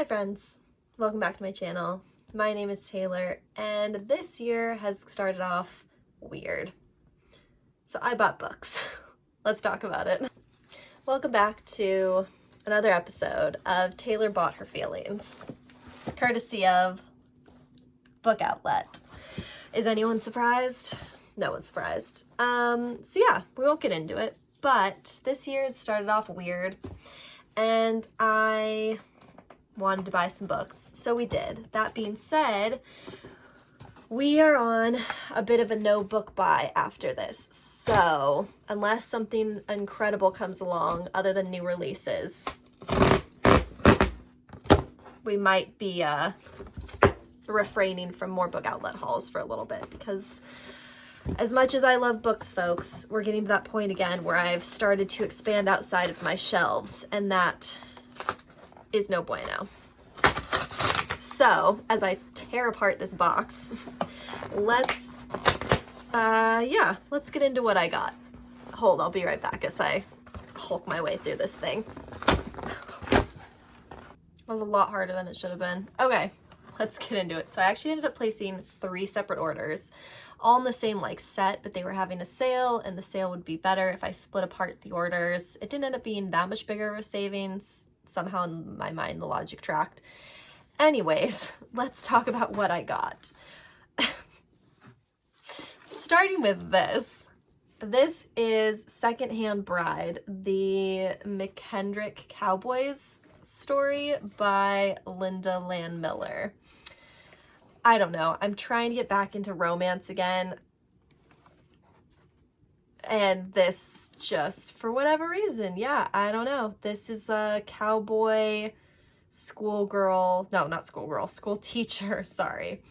friends, welcome back to my channel. My name is Taylor and this year has started off weird. So I bought books. Let's talk about it. Welcome back to another episode of Taylor Bought Her Feelings, courtesy of Book Outlet. Is anyone surprised? No one's surprised. So yeah, we won't get into it, but this year has started off weird and I wanted to buy some books, so we did. That being said, we are on a bit of a no book buy after this, so unless something incredible comes along other than new releases, we might be refraining from more Book Outlet hauls for a little bit, because as much as I love books, folks, we're getting to that point again where I've started to expand outside of my shelves, and that is no bueno. So, as I tear apart this box, let's get into what I got. Hold, I'll be right back as I hulk my way through this thing. That was a lot harder than it should have been. Okay, let's get into it. So I actually ended up placing 3 separate orders, all in the same set, but they were having a sale, and the sale would be better if I split apart the orders. It didn't end up being that much bigger of a savings. Somehow in my mind, the logic tracked. Anyways, let's talk about what I got. Starting with this. This is Secondhand Bride, the McKendrick Cowboys story by Linda Lan Miller. I don't know. I'm trying to get back into romance again. And this just, for whatever reason, yeah, I don't know. This is a cowboy school teacher, sorry,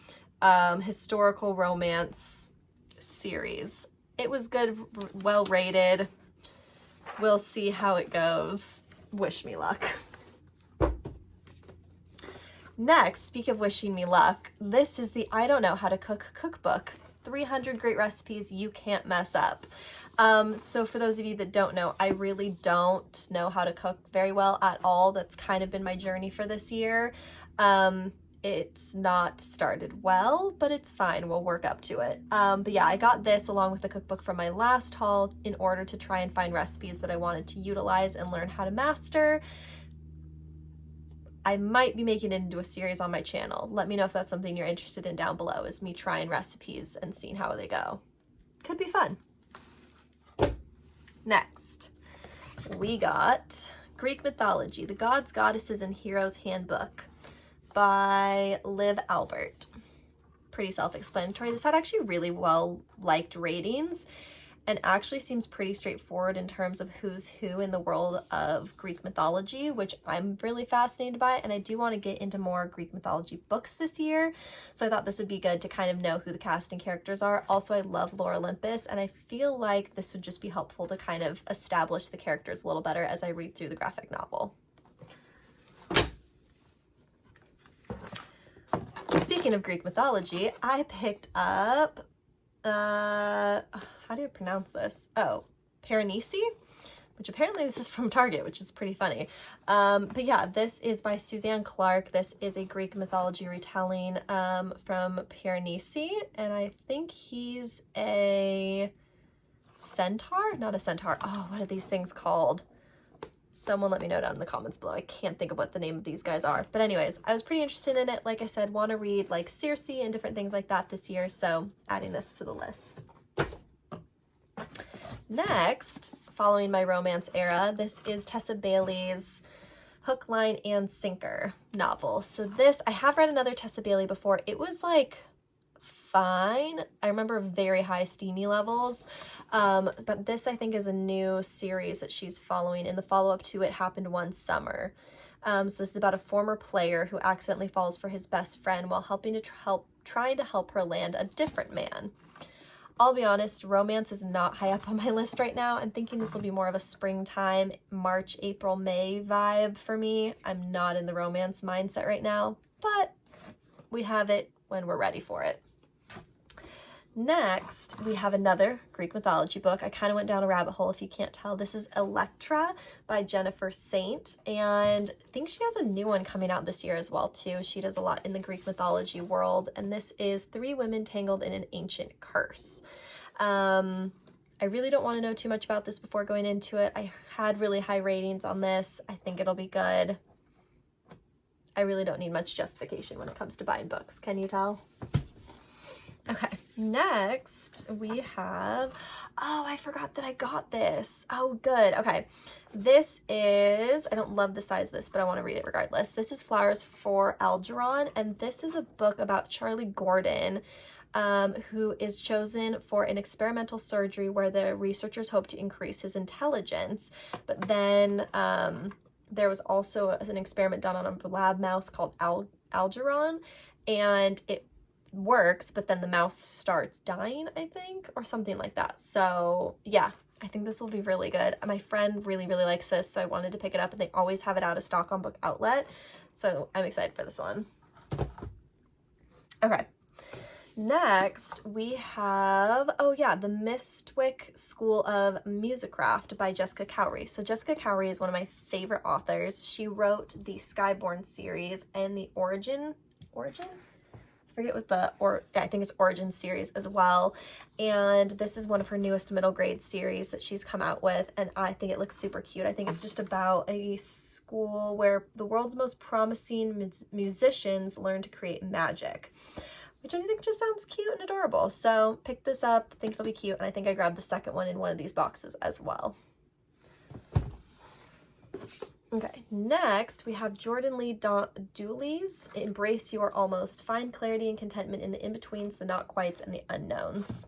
historical romance series. It was good, well rated. We'll see how it goes. Wish me luck. Next, speak of wishing me luck, this is the I Don't Know How to Cook cookbook. 300 great recipes you can't mess up. So for those of you that don't know, I really don't know how to cook very well at all. That's kind of been my journey for this year. It's not started well, but it's fine. We'll work up to it. But yeah, I got this along with the cookbook from my last haul in order to try and find recipes that I wanted to utilize and learn how to master. I might be making it into a series on my channel. Let me know if that's something you're interested in down below, is me trying recipes and seeing how they go. Could be fun. Next, we got Greek Mythology, The Gods, Goddesses, and Heroes Handbook by Liv Albert. Pretty self-explanatory. This had actually really well-liked ratings and actually seems pretty straightforward in terms of who's who in the world of Greek mythology, which I'm really fascinated by, and I do want to get into more Greek mythology books this year, so I thought this would be good to kind of know who the casting characters are. Also, I love Lore Olympus, and I feel like this would just be helpful to kind of establish the characters a little better as I read through the graphic novel. Speaking of Greek mythology, I picked up how do you pronounce this? Oh, Piranesi, which apparently this is from Target, which is pretty funny. But yeah, this is by Suzanne Clark. This is a Greek mythology retelling from Piranesi, and I think he's a centaur? Not a centaur. Oh, what are these things called? Someone let me know down in the comments below. I can't think of what the name of these guys are. But anyways, I was pretty interested in it. Like I said, want to read Circe and different things like that this year, so adding this to the list. Next, following my romance era, this is Tessa Bailey's Hook, Line, and Sinker novel. So this, I have read another Tessa Bailey before. It was fine. I remember very high steamy levels. But this I think is a new series that she's following, and the follow-up to it happened one summer. So this is about a former player who accidentally falls for his best friend while trying to help her land a different man. I'll be honest, romance is not high up on my list right now. I'm thinking this will be more of a springtime, March, April, May vibe for me. I'm not in the romance mindset right now, but we have it when we're ready for it. Next, we have another Greek mythology book. I kind of went down a rabbit hole if you can't tell. This is Electra by Jennifer Saint, and I think she has a new one coming out this year as well too. She does a lot in the Greek mythology world, and this is 3 women tangled in an ancient curse. I really don't want to know too much about this before going into it. I had really high ratings on this. I think it'll be good. I really don't need much justification when it comes to buying books. Can you tell? Okay, next we have, oh, I forgot that I got this. Oh, good. Okay, this is, I don't love the size of this, but I want to read it regardless. This is Flowers for Algernon, and this is a book about Charlie Gordon, who is chosen for an experimental surgery where the researchers hope to increase his intelligence. But then there was also an experiment done on a lab mouse called Algernon, and it works, but then the mouse starts dying, I think, or something like that. So yeah, I think this will be really good. My friend really likes this, so I wanted to pick it up, and they always have it out of stock on Book Outlet, so I'm excited for this one. Okay, next we have, oh yeah, The Mistwick School of Musicraft by Jessica Cowrie. So Jessica Cowrie is one of my favorite authors. She wrote the Skyborn series and the Origin? I forget what I think it's Origin series as well. And this is one of her newest middle grade series that she's come out with, and I think it looks super cute. I think it's just about a school where the world's most promising musicians learn to create magic, which I think just sounds cute and adorable. So pick this up, think it'll be cute, and I think I grabbed the second one in one of these boxes as well. Okay, next we have Jordan Lee Dooley's Embrace Your Almost. Find clarity and contentment in the in-betweens, the not-quites, and the unknowns.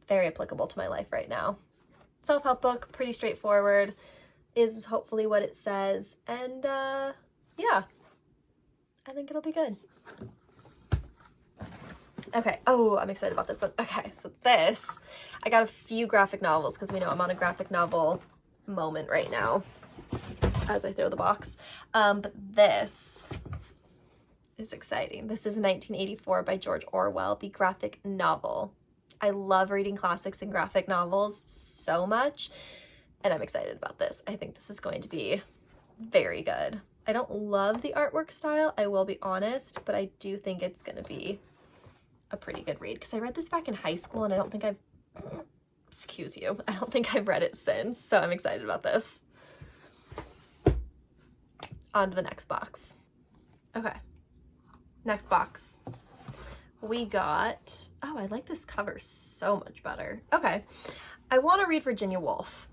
Very applicable to my life right now. Self-help book, pretty straightforward, is hopefully what it says. And yeah, I think it'll be good. Okay, oh, I'm excited about this one. Okay, so this, I got a few graphic novels because we know I'm on a graphic novel moment right now as I throw the box. But this is exciting. This is 1984 by George Orwell, the graphic novel. I love reading classics and graphic novels so much, and I'm excited about this. I think this is going to be very good. I don't love the artwork style, I will be honest, but I do think it's going to be a pretty good read because I read this back in high school, and I don't think I've read it since, so I'm excited about this. On to the next box. Okay, next box. We got, oh, I like this cover so much better. Okay, I want to read Virginia Woolf.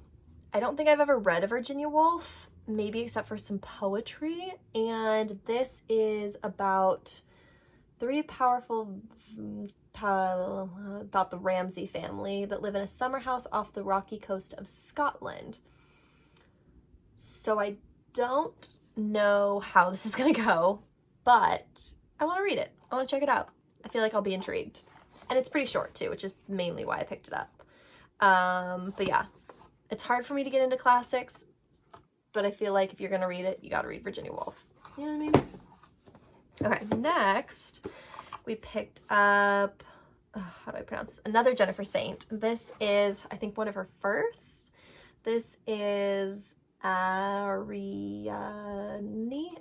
I don't think I've ever read a Virginia Woolf, maybe except for some poetry, and this is about 3 powerful about the Ramsay family that live in a summer house off the rocky coast of Scotland. So I don't know how this is gonna go, but I want to read it. I want to check it out. I feel like I'll be intrigued, and it's pretty short too, which is mainly why I picked it up. But yeah, it's hard for me to get into classics, but I feel like if you're gonna read it, you gotta read Virginia Woolf. You know what I mean? Okay, next we picked up, how do I pronounce this? Another Jennifer Saint. This is, I think, one of her first. This is Ariadne.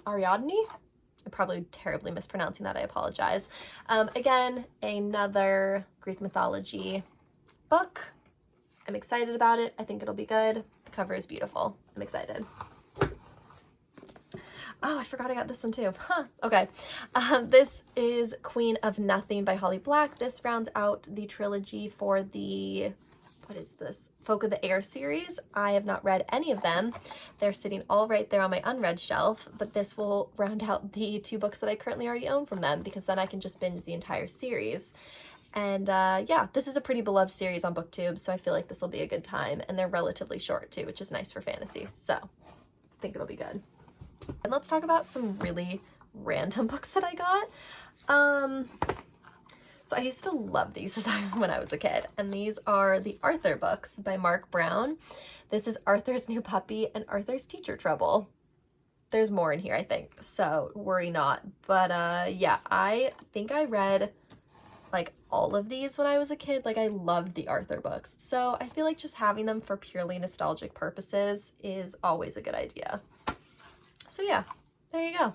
I'm probably terribly mispronouncing that. I apologize. Again, another Greek mythology book. I'm excited about it. I think it'll be good. The cover is beautiful. I'm excited. Oh, I forgot I got this one too. Huh. Okay. This is Queen of Nothing by Holly Black. This rounds out the trilogy for the, what is this? Folk of the Air series. I have not read any of them. They're sitting all right there on my unread shelf, but this will round out the 2 books that I currently already own from them, because then I can just binge the entire series. And yeah, this is a pretty beloved series on BookTube, so I feel like this will be a good time, and they're relatively short too, which is nice for fantasy, so I think it'll be good. And let's talk about some really random books that I got. So I used to love these when I was a kid, and these are the Arthur books by Mark Brown. This is Arthur's New Puppy and Arthur's Teacher Trouble. There's more in here, I think, so worry not. But yeah, I think I read like all of these when I was a kid. Like I loved the Arthur books. So I feel like just having them for purely nostalgic purposes is always a good idea. So yeah, there you go.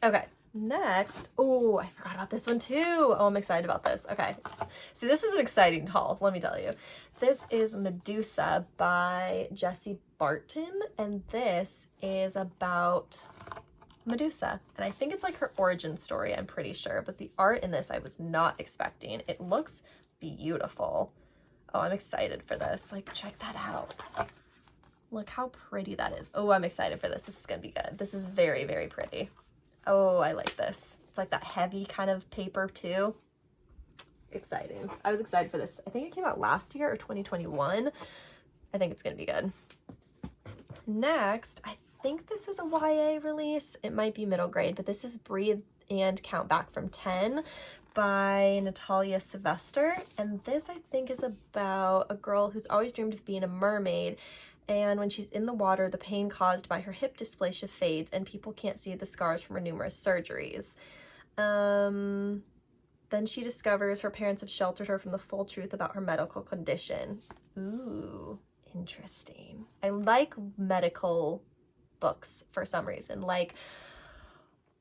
Okay, next. Oh, I forgot about this one too. Oh, I'm excited about this. Okay. See, this is an exciting haul, let me tell you. This is Medusa by Jessie Barton, and this is about Medusa. And I think it's like her origin story, I'm pretty sure. But the art in this I was not expecting. It looks beautiful. Oh, I'm excited for this. Like, check that out. Look how pretty that is. Oh, I'm excited for this. This is gonna be good. This is very, very pretty. Oh, I like this. It's like that heavy kind of paper too. Exciting. I was excited for this. I think it came out last year or 2021. I think it's gonna be good. Next, I think this is a YA release. It might be middle grade, but this is Breathe and Count Back from 10 by Natalia Sylvester. And this, I think, is about a girl who's always dreamed of being a mermaid. And when she's in the water, the pain caused by her hip dysplasia fades and people can't see the scars from her numerous surgeries. Then she discovers her parents have sheltered her from the full truth about her medical condition. Ooh, interesting. I like medical books for some reason. Like,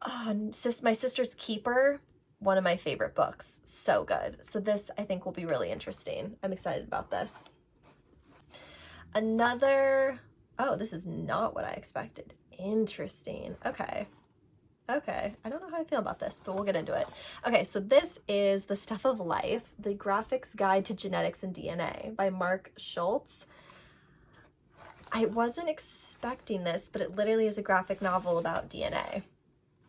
My Sister's Keeper, one of my favorite books. So good. So this, I think, will be really interesting. I'm excited about this. Another, oh, this is not what I expected. Interesting. Okay. I don't know how I feel about this, but we'll get into it. Okay, so this is The Stuff of Life, The Graphics Guide to Genetics and DNA by Mark Schultz. I wasn't expecting this, but it literally is a graphic novel about DNA.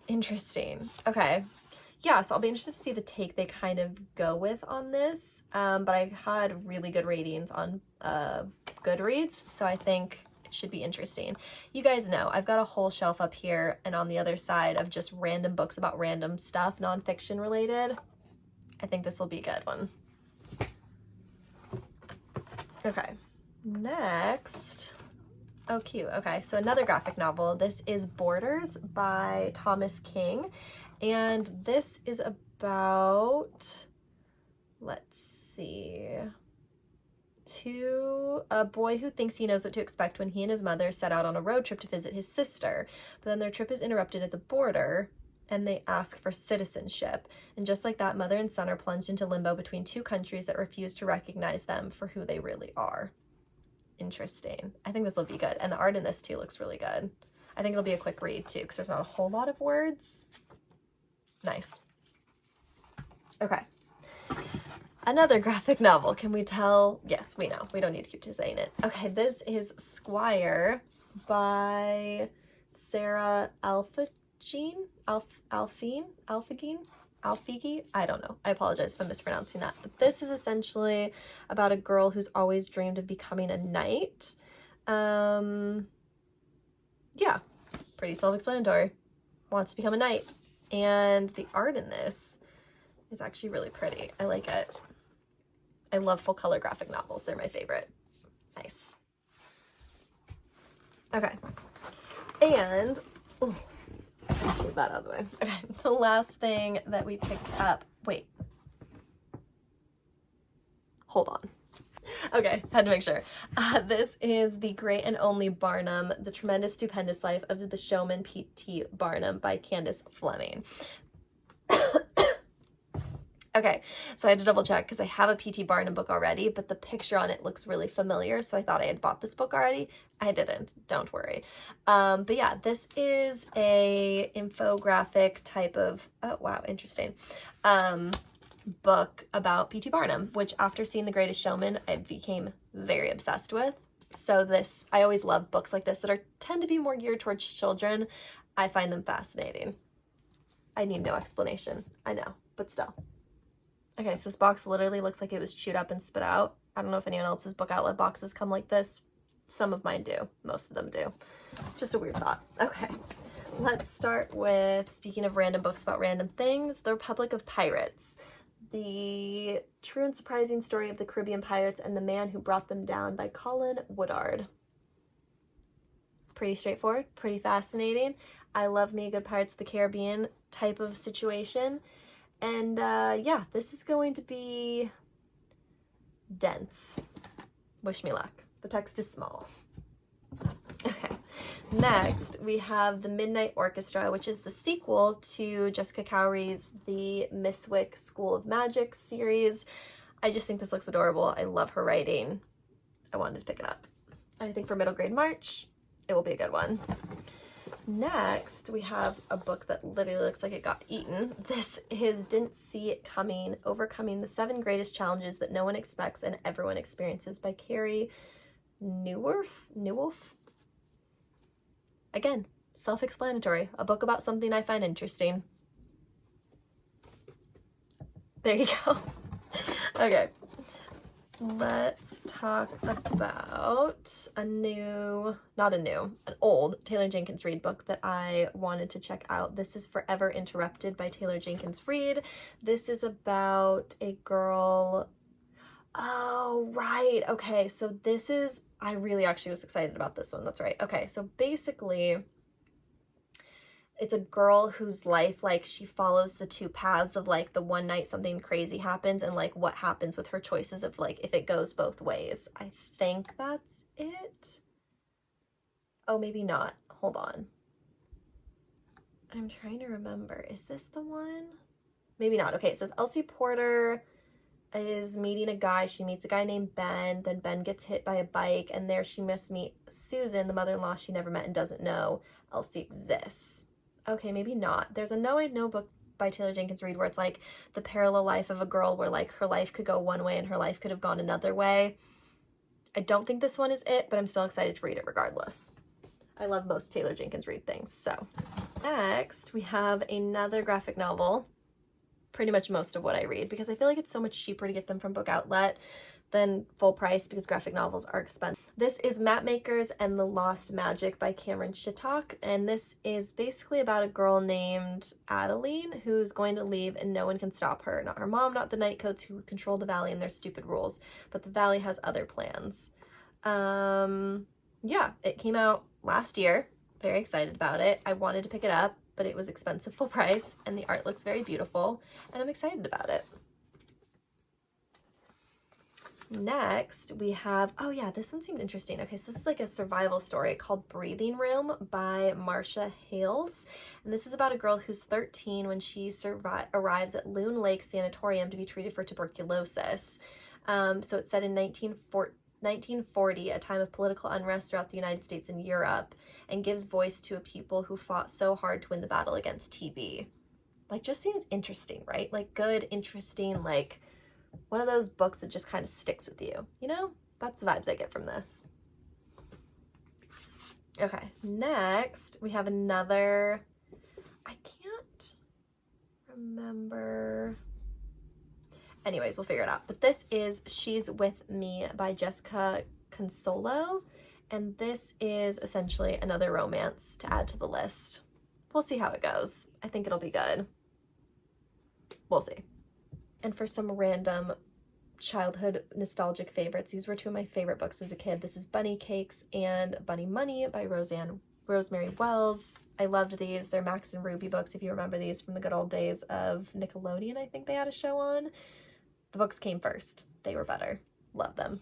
Interesting. Okay. Yeah, so I'll be interested to see the take they kind of go with on this. But I had really good ratings on Goodreads, so I think it should be interesting. You guys know, I've got a whole shelf up here and on the other side of just random books about random stuff, nonfiction related. I think this will be a good one. Okay, next. Oh, cute. Okay, so another graphic novel. This is Borders by Thomas King. And this is about, let's see, a boy who thinks he knows what to expect when he and his mother set out on a road trip to visit his sister. But then their trip is interrupted at the border and they ask for citizenship. And just like that, mother and son are plunged into limbo between two countries that refuse to recognize them for who they really are. Interesting. I think this will be good. And the art in this too looks really good. I think it'll be a quick read too because there's not a whole lot of words. Nice. Okay. Another graphic novel. Can we tell? Yes, we know. We don't need to keep saying it. Okay, this is Squire by Sarah Alfagine? Alfigi? I don't know. I apologize if I'm mispronouncing that. But this is essentially about a girl who's always dreamed of becoming a knight. Yeah, pretty self-explanatory. Wants to become a knight. And the art in this is actually really pretty. I like it. I love full color graphic novels. They're my favorite. Nice. Okay. And, ooh, move that out of the way. Okay, the last thing that we picked up, wait. Hold on. Okay, had to make sure. This is The Great and Only Barnum, The Tremendous Stupendous Life of the Showman P.T. Barnum by Candace Fleming. Okay, so I had to double check because I have a P.T. Barnum book already, but the picture on it looks really familiar, so I thought I had bought this book already. I didn't, don't worry. But yeah, this is a infographic type of, oh wow, interesting, book about P.T. Barnum, which after seeing The Greatest Showman, I became very obsessed with. So this, I always love books like this that tend to be more geared towards children. I find them fascinating. I need no explanation, I know, but still. Okay, so this box literally looks like it was chewed up and spit out. I don't know if anyone else's book outlet boxes come like this. Some of mine do. Most of them do. Just a weird thought. Okay, let's start with, speaking of random books about random things, The Republic of Pirates. The True and Surprising Story of the Caribbean Pirates and the Man Who Brought Them Down by Colin Woodard. Pretty straightforward, pretty fascinating. I love me a good Pirates of the Caribbean type of situation. And yeah, this is going to be dense. Wish me luck. The text is small. Okay. Next, we have The Midnight Orchestra, which is the sequel to Jessica Cowrey's The Miswick School of Magic series. I just think this looks adorable. I love her writing. I wanted to pick it up. And I think for middle grade March, it will be a good one. Next, we have a book that literally looks like it got eaten. This is Didn't See It Coming, Overcoming the 7 Greatest Challenges That No One Expects and Everyone Experiences by Carrie Nieuwhof. Again, self-explanatory. A book about something I find interesting. There you go. Okay. Let's talk about an old Taylor Jenkins Reid book that I wanted to check out. This is Forever Interrupted by Taylor Jenkins Reid. This is about a girl. Oh, right. Okay, so I really actually was excited about this one. That's right. Okay, so basically, it's a girl whose life, like, she follows the 2 paths of, like, the one night something crazy happens and, like, what happens with her choices of, like, if it goes both ways. I think that's it. Oh, maybe not. Hold on. I'm trying to remember. Is this the one? Maybe not. Okay, it says Elsie Porter is meeting a guy. She meets a guy named Ben. Then Ben gets hit by a bike, and there she must meet Susan, the mother-in-law she never met and doesn't know Elsie exists. Okay, maybe not. There's a No I Know book by Taylor Jenkins Reid where it's like the parallel life of a girl where like her life could go one way and her life could have gone another way. I don't think this one is it, but I'm still excited to read it regardless. I love most Taylor Jenkins Reid things. So next we have another graphic novel. Pretty much most of what I read because I feel like it's so much cheaper to get them from Book Outlet than full price because graphic novels are expensive. This is Mapmakers and the Lost Magic by Cameron Shintock, and this is basically about a girl named Adeline who's going to leave and no one can stop her. Not her mom, not the Nightcoats who control the valley and their stupid rules, but the valley has other plans. Yeah, it came out last year. Very excited about it. I wanted to pick it up, but it was expensive full price, and the art looks very beautiful, and I'm excited about it. Next, we have, oh yeah, this one seemed interesting. Okay, so this is like a survival story called Breathing Room by Marcia Hales. And this is about a girl who's 13 when she arrives at Loon Lake Sanatorium to be treated for tuberculosis. So it's set in 1940, a time of political unrest throughout the United States and Europe, and gives voice to a people who fought so hard to win the battle against TB. Like, just seems interesting, right? Like, good, interesting, like, one of those books that just kind of sticks with you, you know? That's the vibes I get from this. Okay, next we have another, I can't remember. Anyways, we'll figure it out. But this is She's With Me by Jessica Consolo. And this is essentially another romance to add to the list. We'll see how it goes. I think it'll be good. We'll see. And for some random childhood nostalgic favorites, these were 2 of my favorite books as a kid. This is Bunny Cakes and Bunny Money by Rosemary Wells. I loved these. They're Max and Ruby books, if you remember these from the good old days of Nickelodeon. I think they had a show on. The books came first. They were better. Love them.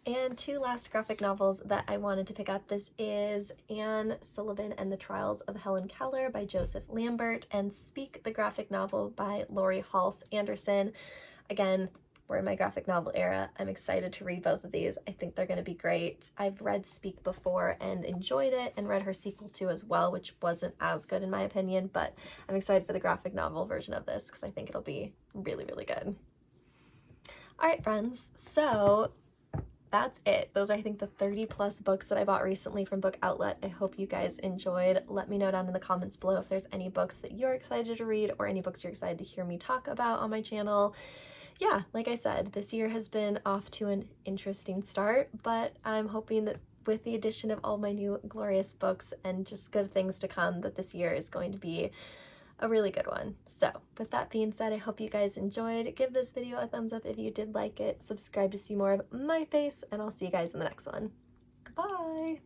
And 2 last graphic novels that I wanted to pick up. This is Anne Sullivan and the Trials of Helen Keller by Joseph Lambert and Speak, the graphic novel by Laurie Halse Anderson. Again, we're in my graphic novel era. I'm excited to read both of these. I think they're going to be great. I've read Speak before and enjoyed it, and read her sequel too as well, which wasn't as good in my opinion, but I'm excited for the graphic novel version of this because I think it'll be really, really good. All right, friends, so that's it. Those are, I think, the 30 plus books that I bought recently from Book Outlet. I hope you guys enjoyed. Let me know down in the comments below if there's any books that you're excited to read or any books you're excited to hear me talk about on my channel. Yeah, like I said, this year has been off to an interesting start, but I'm hoping that with the addition of all my new glorious books and just good things to come, that this year is going to be a really good one. So with that being said, I hope you guys enjoyed. Give this video a thumbs up if you did like it. Subscribe to see more of my face, and I'll see you guys in the next one. Goodbye.